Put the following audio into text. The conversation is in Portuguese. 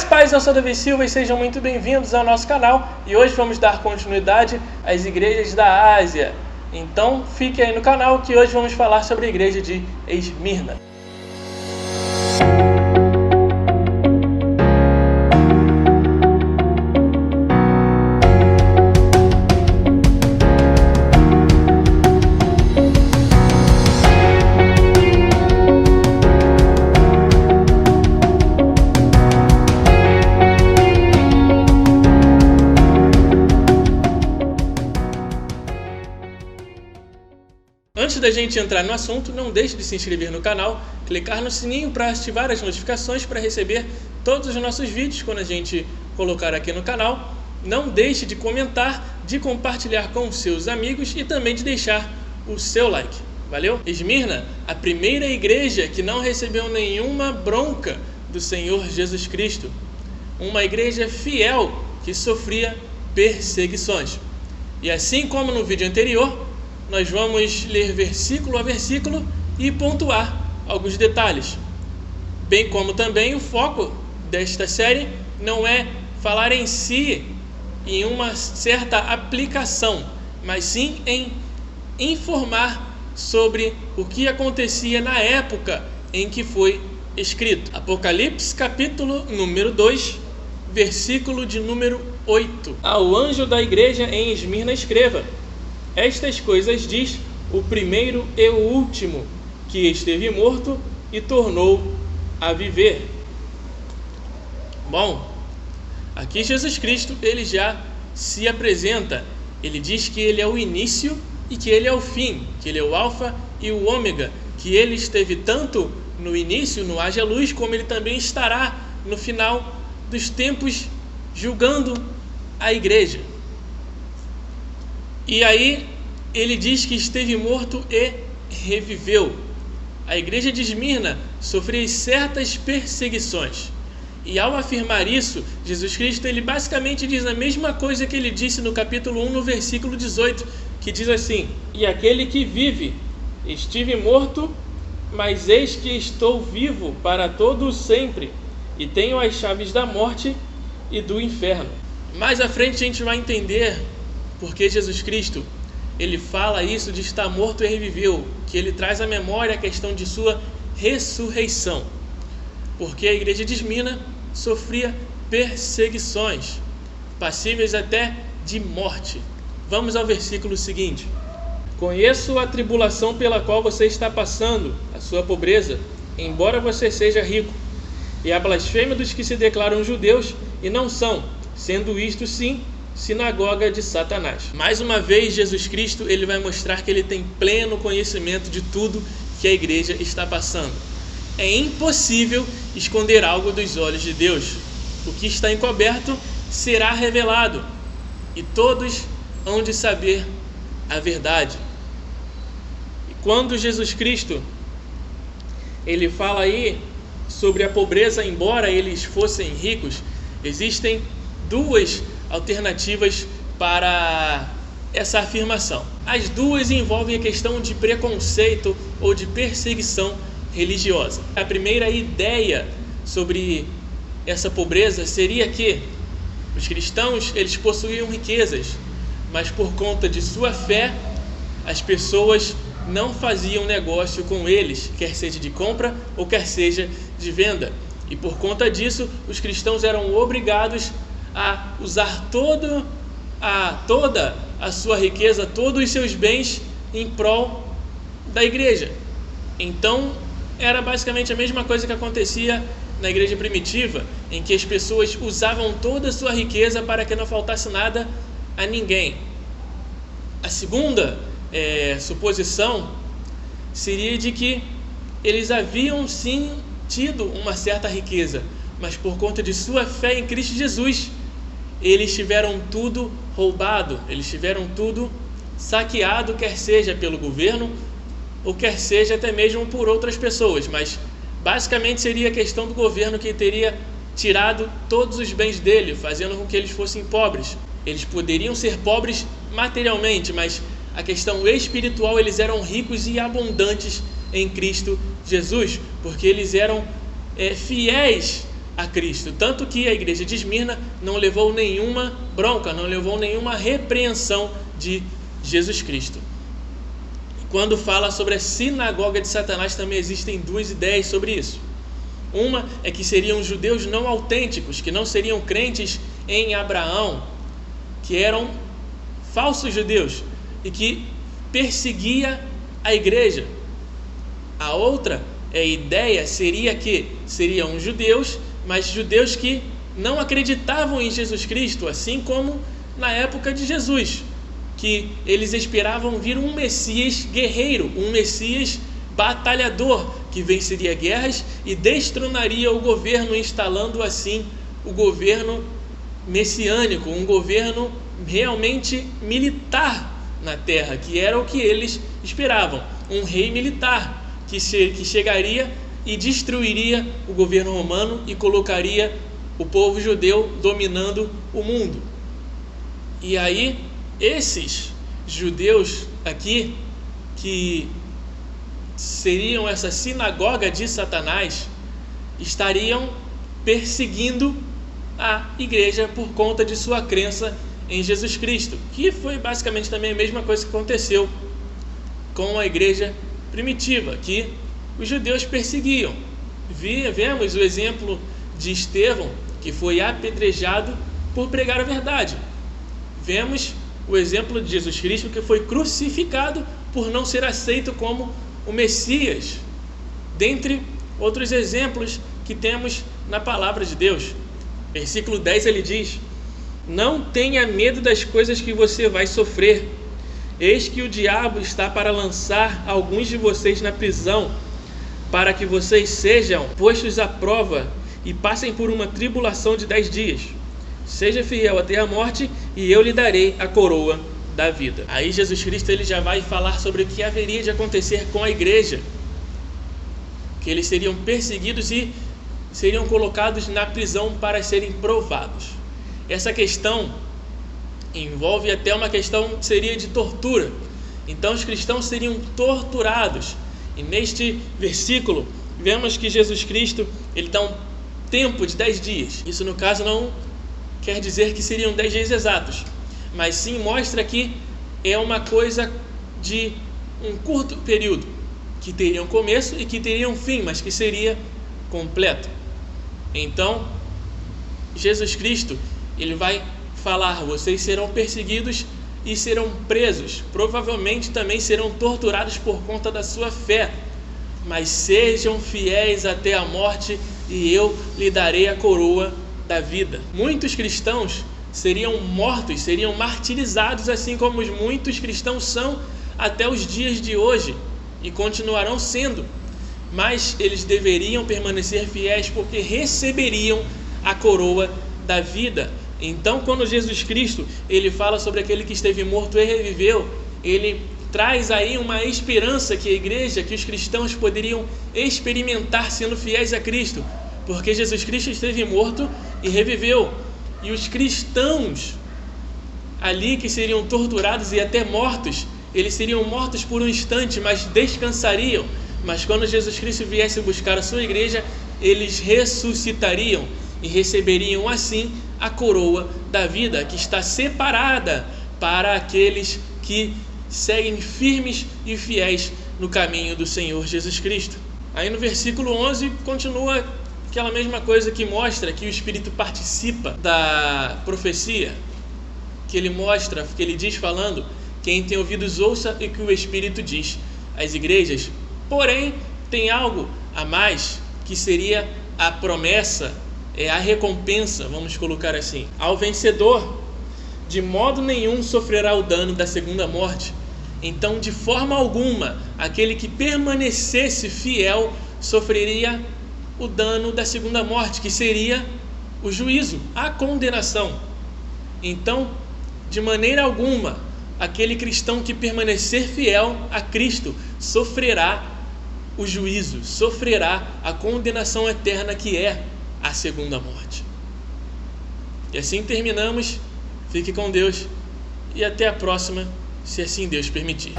Graças e paz, eu sou Davi Silva e sejam muito bem-vindos ao nosso canal. E hoje vamos dar continuidade às igrejas da Ásia. Então fique aí no canal que hoje vamos falar sobre a igreja de Esmirna. Antes da gente entrar no assunto, não deixe de se inscrever no canal, clicar no sininho para ativar as notificações para receber todos os nossos vídeos quando a gente colocar aqui no canal. Não deixe de comentar, de compartilhar com os seus amigos e também de deixar o seu like. Valeu? Esmirna, a primeira igreja que não recebeu nenhuma bronca do Senhor Jesus Cristo. Uma igreja fiel que sofria perseguições. E assim como no vídeo anterior, nós vamos ler versículo a versículo e pontuar alguns detalhes. Bem como também o foco desta série não é falar em si, em uma certa aplicação, mas sim em informar sobre o que acontecia na época em que foi escrito. Apocalipse capítulo número 2, versículo de número 8. Ao anjo da igreja em Esmirna escreva: estas coisas diz o primeiro e o último, que esteve morto e tornou a viver. Bom, aqui Jesus Cristo, ele já se apresenta. Ele diz que ele é o início e que ele é o fim, que ele é o alfa e o ômega, que ele esteve tanto no início, no haja luz, como ele também estará no final dos tempos julgando a igreja. E aí ele diz que esteve morto e reviveu. A igreja de Esmirna sofria certas perseguições. E ao afirmar isso, Jesus Cristo ele basicamente diz a mesma coisa que ele disse no capítulo 1, no versículo 18, que diz assim: e aquele que vive, estive morto, mas eis que estou vivo para todo sempre, e tenho as chaves da morte e do inferno. Mais à frente a gente vai entender porque Jesus Cristo, ele fala isso de estar morto e reviveu, que ele traz à memória a questão de sua ressurreição. Porque a igreja de Esmirna sofria perseguições, passíveis até de morte. Vamos ao versículo seguinte: conheço a tribulação pela qual você está passando, a sua pobreza, embora você seja rico, e a blasfêmia dos que se declaram judeus e não são, sendo isto sim sinagoga de Satanás. Mais uma vez, Jesus Cristo ele vai mostrar que ele tem pleno conhecimento de tudo que a igreja está passando. É impossível esconder algo dos olhos de Deus. O que está encoberto será revelado, e todos hão de saber a verdade. E quando Jesus Cristo ele fala aí sobre a pobreza, embora eles fossem ricos, existem duas alternativas para essa afirmação. As duas envolvem a questão de preconceito ou de perseguição religiosa. A primeira ideia sobre essa pobreza seria que os cristãos eles possuíam riquezas, mas por conta de sua fé, as pessoas não faziam negócio com eles, quer seja de compra ou quer seja de venda. E por conta disso, os cristãos eram obrigados a usar toda a sua riqueza, todos os seus bens em prol da igreja. Então era basicamente a mesma coisa que acontecia na igreja primitiva, em que as pessoas usavam toda a sua riqueza para que não faltasse nada a ninguém. A segunda suposição seria de que eles haviam sim tido uma certa riqueza, mas por conta de sua fé em Cristo Jesus, eles tiveram tudo roubado, eles tiveram tudo saqueado, quer seja pelo governo ou quer seja até mesmo por outras pessoas, mas basicamente seria a questão do governo que teria tirado todos os bens dele, fazendo com que eles fossem pobres. Eles poderiam ser pobres materialmente, mas a questão espiritual, eles eram ricos e abundantes em Cristo Jesus, porque eles eram fiéis a Cristo. Tanto que a igreja de Esmirna não levou nenhuma bronca, não levou nenhuma repreensão de Jesus Cristo. Quando fala sobre a sinagoga de Satanás, também existem duas ideias sobre isso. Uma é que seriam judeus não autênticos, que não seriam crentes em Abraão, que eram falsos judeus e que perseguia a igreja. A outra ideia seria que seriam judeus, mas judeus que não acreditavam em Jesus Cristo, assim como na época de Jesus, que eles esperavam vir um Messias guerreiro, um Messias batalhador, que venceria guerras e destronaria o governo, instalando assim o governo messiânico, um governo realmente militar na terra, que era o que eles esperavam, um rei militar que chegaria e destruiria o governo romano e colocaria o povo judeu dominando o mundo. E aí esses judeus aqui, que seriam essa sinagoga de Satanás, estariam perseguindo a igreja por conta de sua crença em Jesus Cristo, que foi basicamente também a mesma coisa que aconteceu com a igreja primitiva, que os judeus perseguiam. Vemos o exemplo de Estevão, que foi apedrejado por pregar a verdade. Vemos o exemplo de Jesus Cristo, que foi crucificado por não ser aceito como o Messias, dentre outros exemplos que temos na palavra de Deus. Versículo 10 ele diz: não tenha medo das coisas que você vai sofrer. Eis que o diabo está para lançar alguns de vocês na prisão, para que vocês sejam postos à prova e passem por uma tribulação de 10 dias. Seja fiel até a morte, e eu lhe darei a coroa da vida. Aí Jesus Cristo ele já vai falar sobre o que haveria de acontecer com a igreja, que eles seriam perseguidos e seriam colocados na prisão para serem provados. Essa questão envolve até uma questão que seria de tortura. Então os cristãos seriam torturados. E neste versículo vemos que Jesus Cristo ele dá um tempo de 10 dias. Isso no caso não quer dizer que seriam 10 dias exatos, mas sim mostra que é uma coisa de um curto período, que teria um começo e que teria um fim, mas que seria completo. Então Jesus Cristo ele vai falar: vocês serão perseguidos e serão presos, provavelmente também serão torturados por conta da sua fé, mas sejam fiéis até a morte e eu lhe darei a coroa da vida. Muitos cristãos seriam mortos, seriam martirizados, assim como muitos cristãos são até os dias de hoje e continuarão sendo, mas eles deveriam permanecer fiéis porque receberiam a coroa da vida. Então, quando Jesus Cristo ele fala sobre aquele que esteve morto e reviveu, ele traz aí uma esperança que a igreja, que os cristãos poderiam experimentar sendo fiéis a Cristo, porque Jesus Cristo esteve morto e reviveu, e os cristãos ali que seriam torturados e até mortos, eles seriam mortos por um instante, mas descansariam. Mas quando Jesus Cristo viesse buscar a sua igreja, eles ressuscitariam e receberiam assim a coroa da vida, que está separada para aqueles que seguem firmes e fiéis no caminho do Senhor Jesus Cristo. Aí no versículo 11 continua aquela mesma coisa que mostra que o Espírito participa da profecia, que ele mostra, que ele diz falando: quem tem ouvidos ouça e que o Espírito diz às igrejas. Porém, tem algo a mais, que seria a promessa, a recompensa, vamos colocar assim. Ao vencedor, de modo nenhum sofrerá o dano da segunda morte. Então, de forma alguma, aquele que permanecesse fiel sofreria o dano da segunda morte, que seria o juízo, a condenação. Então, de maneira alguma, aquele cristão que permanecer fiel a Cristo sofrerá o juízo, sofrerá a condenação eterna, que é a segunda morte. E assim terminamos. Fique com Deus e até a próxima, se assim Deus permitir.